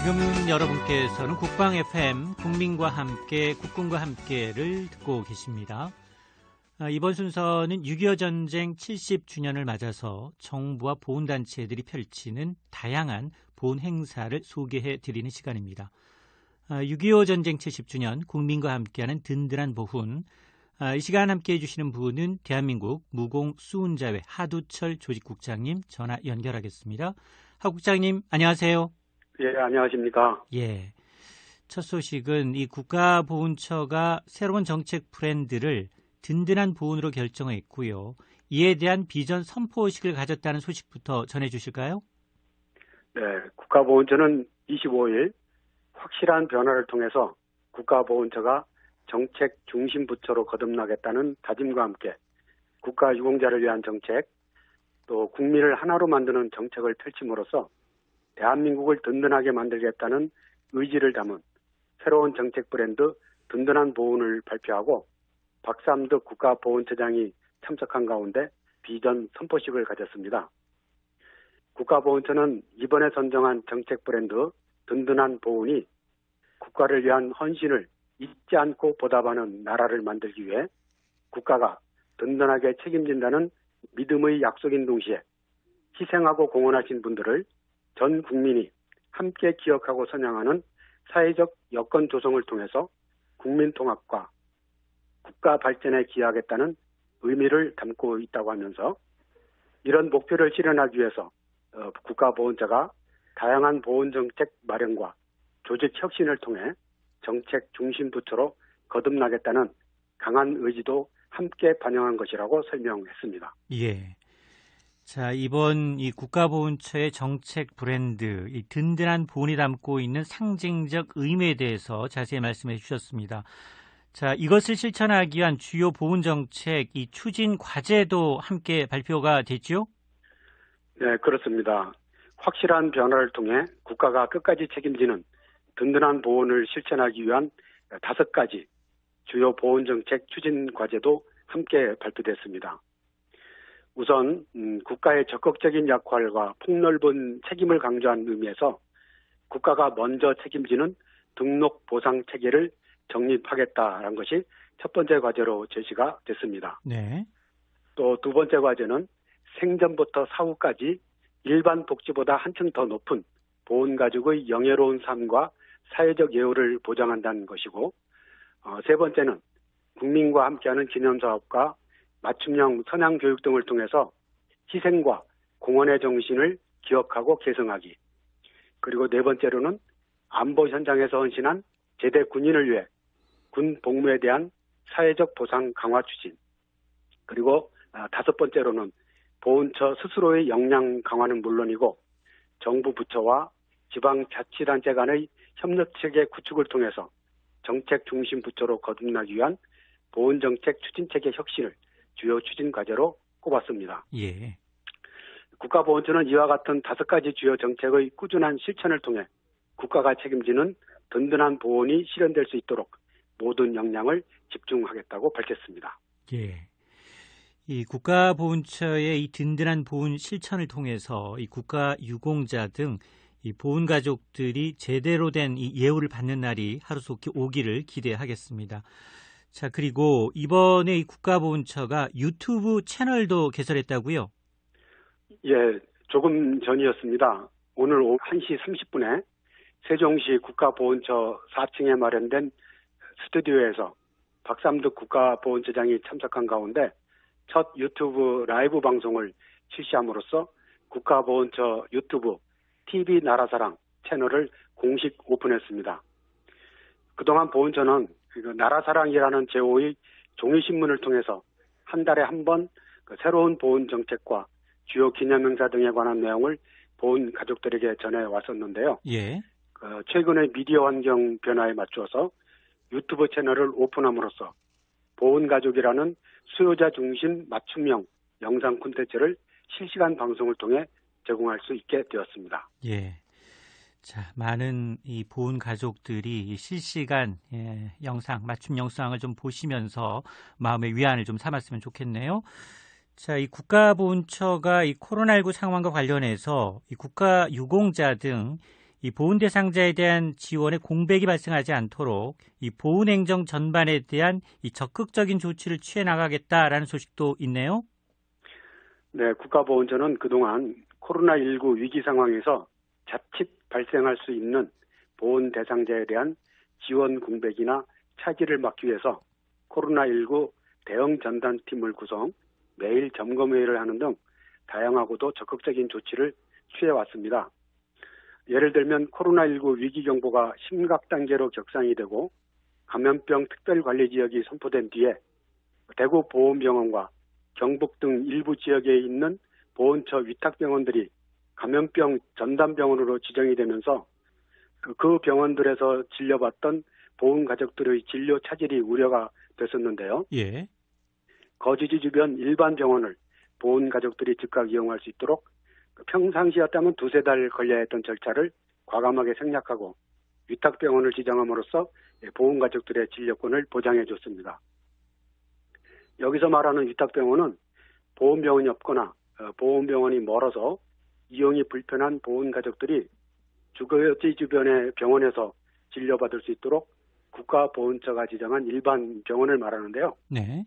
지금은 여러분께서는 국방 FM 국민과 함께 국군과 함께를 듣고 계십니다. 이번 순서는 6.25 전쟁 70주년을 맞아서 정부와 보훈단체들이 펼치는 다양한 보훈 행사를 소개해 드리는 시간입니다. 6.25 전쟁 70주년 국민과 함께하는 든든한 보훈. 이 시간 함께해 주시는 분은 대한민국 무공수훈자회 하두철 조직국장님 전화 연결하겠습니다. 하 국장님 안녕하세요. 예, 안녕하십니까. 예. 첫 소식은 이 국가보훈처가 새로운 정책 브랜드를 든든한 보훈으로 결정했고요. 이에 대한 비전 선포식을 가졌다는 소식부터 전해주실까요? 네, 국가보훈처는 25일 확실한 변화를 통해서 국가보훈처가 정책 중심 부처로 거듭나겠다는 다짐과 함께 국가 유공자를 위한 정책, 또 국민을 하나로 만드는 정책을 펼침으로써 대한민국을 든든하게 만들겠다는 의지를 담은 새로운 정책 브랜드 든든한 보훈을 발표하고 박삼득 국가보훈처장이 참석한 가운데 비전 선포식을 가졌습니다. 국가보훈처는 이번에 선정한 정책 브랜드 든든한 보훈이 국가를 위한 헌신을 잊지 않고 보답하는 나라를 만들기 위해 국가가 든든하게 책임진다는 믿음의 약속인 동시에 희생하고 공헌하신 분들을 전 국민이 함께 기억하고 선양하는 사회적 여건 조성을 통해서 국민 통합과 국가 발전에 기여하겠다는 의미를 담고 있다고 하면서 이런 목표를 실현하기 위해서 국가보훈처가 다양한 보훈정책 마련과 조직 혁신을 통해 정책 중심 부처로 거듭나겠다는 강한 의지도 함께 반영한 것이라고 설명했습니다. 예. 자, 이번 이 국가보훈처의 정책 브랜드, 이 든든한 보훈이 담고 있는 상징적 의미에 대해서 자세히 말씀해 주셨습니다. 자, 이것을 실천하기 위한 주요 보훈 정책, 이 추진 과제도 함께 발표가 됐죠? 네, 그렇습니다. 확실한 변화를 통해 국가가 끝까지 책임지는 든든한 보훈을 실천하기 위한 5가지 주요 보훈 정책 추진 과제도 함께 발표됐습니다. 우선 국가의 적극적인 역할과 폭넓은 책임을 강조한 의미에서 국가가 먼저 책임지는 등록 보상 체계를 정립하겠다는 것이 첫 번째 과제로 제시가 됐습니다. 네. 또 두 번째 과제는 생전부터 사후까지 일반 복지보다 한층 더 높은 보훈가족의 영예로운 삶과 사회적 예우를 보장한다는 것이고, 세 번째는 국민과 함께하는 기념사업과 맞춤형 선양교육 등을 통해서 희생과 공헌의 정신을 기억하고 계승하기. 그리고 네 번째로는 안보 현장에서 헌신한 제대 군인을 위해 군 복무에 대한 사회적 보상 강화 추진. 그리고 5번째로는 보훈처 스스로의 역량 강화는 물론이고 정부 부처와 지방자치단체 간의 협력체계 구축을 통해서 정책 중심 부처로 거듭나기 위한 보훈정책 추진체계 혁신을 주요 추진 과제로 꼽았습니다. 예. 국가보훈처는 이와 같은 5가지 주요 정책의 꾸준한 실천을 통해 국가가 책임지는 든든한 보훈이 실현될 수 있도록 모든 역량을 집중하겠다고 밝혔습니다. 예. 이 국가보훈처의 이 든든한 보훈 실천을 통해서 이 국가 유공자 등 이 보훈 가족들이 제대로 된 이 예우를 받는 날이 하루속히 오기를 기대하겠습니다. 자, 그리고 이번에 이 국가보훈처가 유튜브 채널도 개설했다고요? 예, 조금 전이었습니다. 오늘 오후 1시 30분에 세종시 국가보훈처 4층에 마련된 스튜디오에서 박삼득 국가보훈처장이 참석한 가운데 첫 유튜브 라이브 방송을 실시함으로써 국가보훈처 유튜브 TV 나라사랑 채널을 공식 오픈했습니다. 그동안 보훈처는 나라사랑이라는 제5의 종이신문을 통해서 한 달에 한 번 새로운 보훈 정책과 주요 기념행사 등에 관한 내용을 보훈 가족들에게 전해왔었는데요. 예. 최근의 미디어 환경 변화에 맞추어서 유튜브 채널을 오픈함으로써 보훈 가족이라는 수요자 중심 맞춤형 영상 콘텐츠를 실시간 방송을 통해 제공할 수 있게 되었습니다. 예. 자, 많은 이 보훈 가족들이 실시간 영상, 맞춤 영상을 좀 보시면서 마음의 위안을 좀 삼았으면 좋겠네요. 자, 이 국가보훈처가 이 코로나19 상황과 관련해서 이 국가 유공자 등 이 보훈 대상자에 대한 지원에 공백이 발생하지 않도록 이 보훈 행정 전반에 대한 이 적극적인 조치를 취해 나가겠다라는 소식도 있네요. 네, 국가보훈처는 그동안 코로나19 위기 상황에서 자칫 발생할 수 있는 보훈 대상자에 대한 지원 공백이나 차질을 막기 위해서 코로나19 대응 전담팀을 구성, 매일 점검회의를 하는 등 다양하고도 적극적인 조치를 취해왔습니다. 예를 들면 코로나19 위기 경보가 심각 단계로 격상이 되고 감염병 특별관리지역이 선포된 뒤에 대구 보훈병원과 경북 등 일부 지역에 있는 보훈처 위탁병원들이 감염병 전담병원으로 지정이 되면서 그 병원들에서 진료받던 보훈 가족들의 진료 차질이 우려가 됐었는데요. 예. 거주지 주변 일반 병원을 보훈 가족들이 즉각 이용할 수 있도록 평상시였다면 두세 달 걸려야 했던 절차를 과감하게 생략하고 위탁병원을 지정함으로써 보훈 가족들의 진료권을 보장해 줬습니다. 여기서 말하는 위탁병원은 보훈병원이 없거나 보훈병원이 멀어서 이용이 불편한 보훈 가족들이 주거지 주변의 병원에서 진료받을 수 있도록 국가보훈처가 지정한 일반 병원을 말하는데요. 네.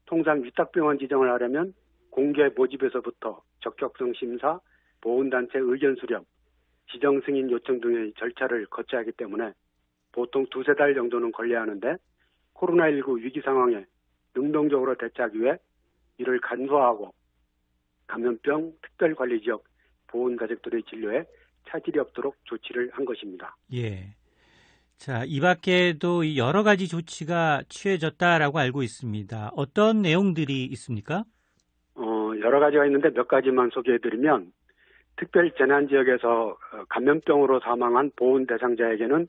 통상 위탁병원 지정을 하려면 공개 모집에서부터 적격성 심사, 보훈단체 의견 수렴, 지정 승인 요청 등의 절차를 거쳐야 하기 때문에 보통 두세 달 정도는 걸려야 하는데 코로나19 위기 상황에 능동적으로 대처하기 위해 이를 간소화하고 감염병 특별관리지역 보훈 가족들의 진료에 차질이 없도록 조치를 한 것입니다. 예. 자, 이 밖에도 여러 가지 조치가 취해졌다라고 알고 있습니다. 어떤 내용들이 있습니까? 여러 가지가 있는데 몇 가지만 소개해드리면 특별 재난 지역에서 감염병으로 사망한 보훈 대상자에게는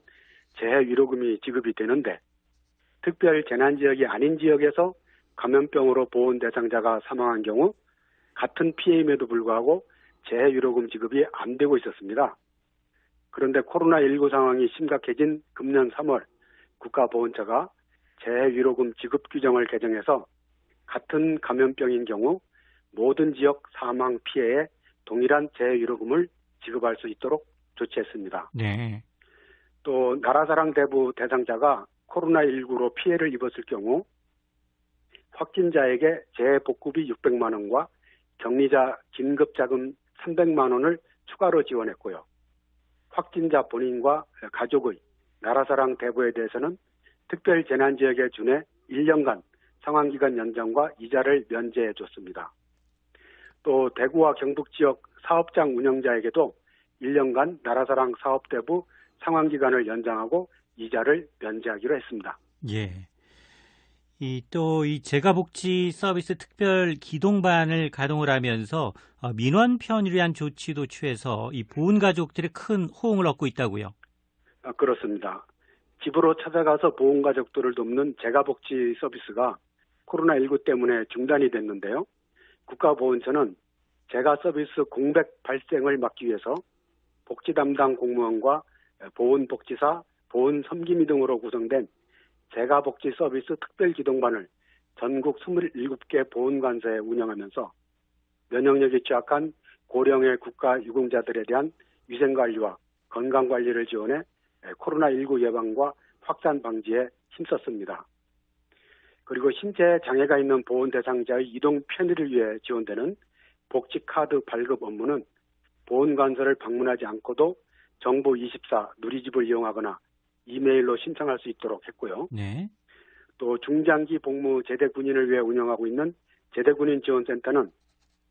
재해 위로금이 지급이 되는데 특별 재난 지역이 아닌 지역에서 감염병으로 보훈 대상자가 사망한 경우 같은 피해임에도 불구하고 재해 위로금 지급이 안 되고 있었습니다. 그런데 코로나19 상황이 심각해진 금년 3월 국가보훈처가 재해 위로금 지급 규정을 개정해서 같은 감염병인 경우 모든 지역 사망 피해에 동일한 재해 위로금을 지급할 수 있도록 조치했습니다. 네. 또 나라사랑 대부 대상자가 코로나19로 피해를 입었을 경우 확진자에게 재해 복구비 600만 원과 격리자 긴급자금 300만 원을 추가로 지원했고요. 확진자 본인과 가족의 나라사랑 대부에 대해서는 특별 재난지역에 준해 1년간 상환기간 연장과 이자를 면제해 줬습니다. 또 대구와 경북 지역 사업장 운영자에게도 1년간 나라사랑 사업대부 상환기간을 연장하고 이자를 면제하기로 했습니다. 예. 또 이 재가복지 서비스 특별 기동반을 가동을 하면서 민원 편의를 위한 조치도 취해서 이 보훈 가족들의 큰 호응을 얻고 있다고요. 그렇습니다. 집으로 찾아가서 보훈 가족들을 돕는 재가복지 서비스가 코로나19 때문에 중단이 됐는데요. 국가보훈처는 재가 서비스 공백 발생을 막기 위해서 복지 담당 공무원과 보훈복지사, 보훈섬김이 등으로 구성된 재가복지 서비스 특별기동반을 전국 27개 보훈관서에 운영하면서 면역력이 취약한 고령의 국가유공자들에 대한 위생관리와 건강관리를 지원해 코로나19 예방과 확산 방지에 힘썼습니다. 그리고 신체 장애가 있는 보훈 대상자의 이동 편의를 위해 지원되는 복지카드 발급 업무는 보훈관서를 방문하지 않고도 정보24 누리집을 이용하거나 이메일로 신청할 수 있도록 했고요. 네. 또 중장기 복무 제대 군인을 위해 운영하고 있는 제대군인 지원센터는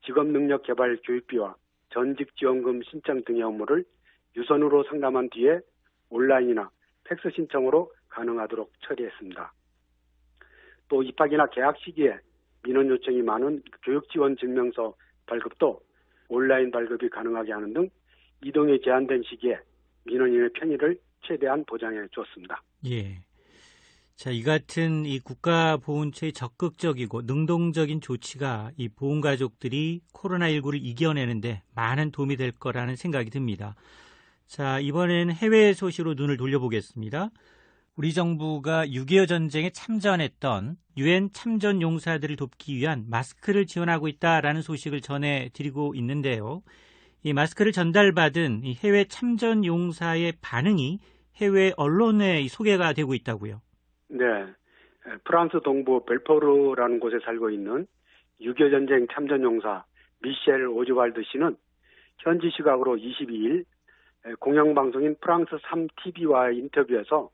직업능력 개발 교육비와 전직 지원금 신청 등의 업무를 유선으로 상담한 뒤에 온라인이나 팩스 신청으로 가능하도록 처리했습니다. 또 입학이나 개학 시기에 민원 요청이 많은 교육지원 증명서 발급도 온라인 발급이 가능하게 하는 등 이동이 제한된 시기에 민원인의 편의를 최대한 보장해 주었습니다. 예. 자, 이 같은 이 국가보훈처의 적극적이고 능동적인 조치가 이 보훈가족들이 코로나19를 이겨내는데 많은 도움이 될 거라는 생각이 듭니다. 자, 이번엔 해외 소식으로 눈을 돌려보겠습니다. 우리 정부가 6.25 전쟁에 참전했던 유엔 참전 용사들을 돕기 위한 마스크를 지원하고 있다라는 소식을 전해드리고 있는데요. 이 마스크를 전달받은 이 해외 참전 용사의 반응이 해외 언론에 소개가 되고 있다고요. 네, 프랑스 동부 벨포르라는 곳에 살고 있는 6.25 전쟁 참전 용사 미셸 오즈왈드 씨는 현지 시각으로 22일 공영방송인 프랑스 3TV와의 인터뷰에서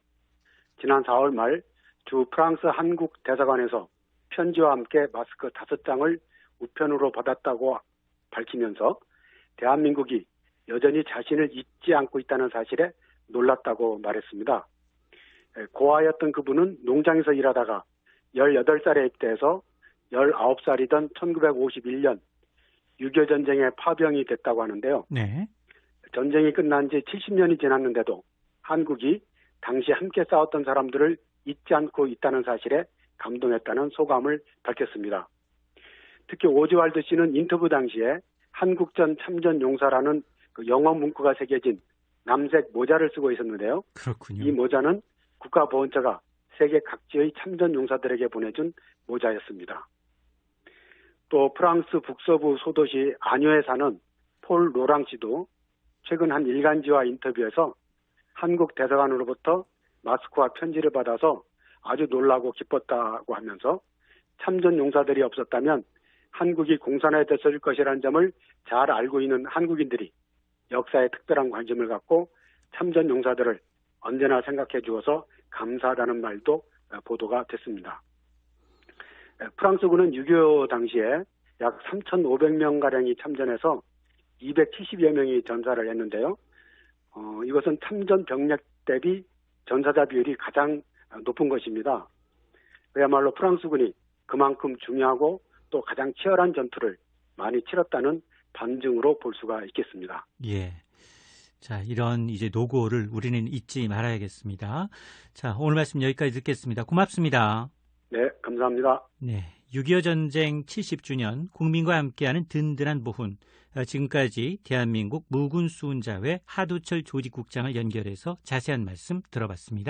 지난 4월 말 주 프랑스 한국 대사관에서 편지와 함께 마스크 5장을 우편으로 받았다고 밝히면서 대한민국이 여전히 자신을 잊지 않고 있다는 사실에 놀랐다고 말했습니다. 고아였던 그분은 농장에서 일하다가 18살에 입대해서 19살이던 1951년 6.25 전쟁의 파병이 됐다고 하는데요. 네. 전쟁이 끝난 지 70년이 지났는데도 한국이 당시 함께 싸웠던 사람들을 잊지 않고 있다는 사실에 감동했다는 소감을 밝혔습니다. 특히 오즈왈드 씨는 인터뷰 당시에 한국전 참전 용사라는 그 영어 문구가 새겨진 남색 모자를 쓰고 있었는데요. 그렇군요. 이 모자는 국가보훈처가 세계 각지의 참전 용사들에게 보내준 모자였습니다. 또 프랑스 북서부 소도시 아뇨에 사는 폴 로랑 씨도 최근 한 일간지와 인터뷰에서 한국 대사관으로부터 마스크와 편지를 받아서 아주 놀라고 기뻤다고 하면서 참전 용사들이 없었다면 한국이 공산화됐을 것이라는 점을 잘 알고 있는 한국인들이 역사에 특별한 관심을 갖고 참전 용사들을 언제나 생각해 주어서 감사하다는 말도 보도가 됐습니다. 프랑스군은 6.25 당시에 약 3,500명가량이 참전해서 270여 명이 전사를 했는데요. 이것은 참전 병력 대비 전사자 비율이 가장 높은 것입니다. 그야말로 프랑스군이 그만큼 중요하고 또 가장 치열한 전투를 많이 치렀다는 반증으로 볼 수가 있겠습니다. 예. 자, 이런 이제 노고를 우리는 잊지 말아야겠습니다. 자, 오늘 말씀 여기까지 듣겠습니다. 고맙습니다. 네, 감사합니다. 네. 6.25 전쟁 70주년 국민과 함께하는 든든한 보훈. 지금까지 대한민국 무군수훈자회 하두철 조직국장을 연결해서 자세한 말씀 들어봤습니다.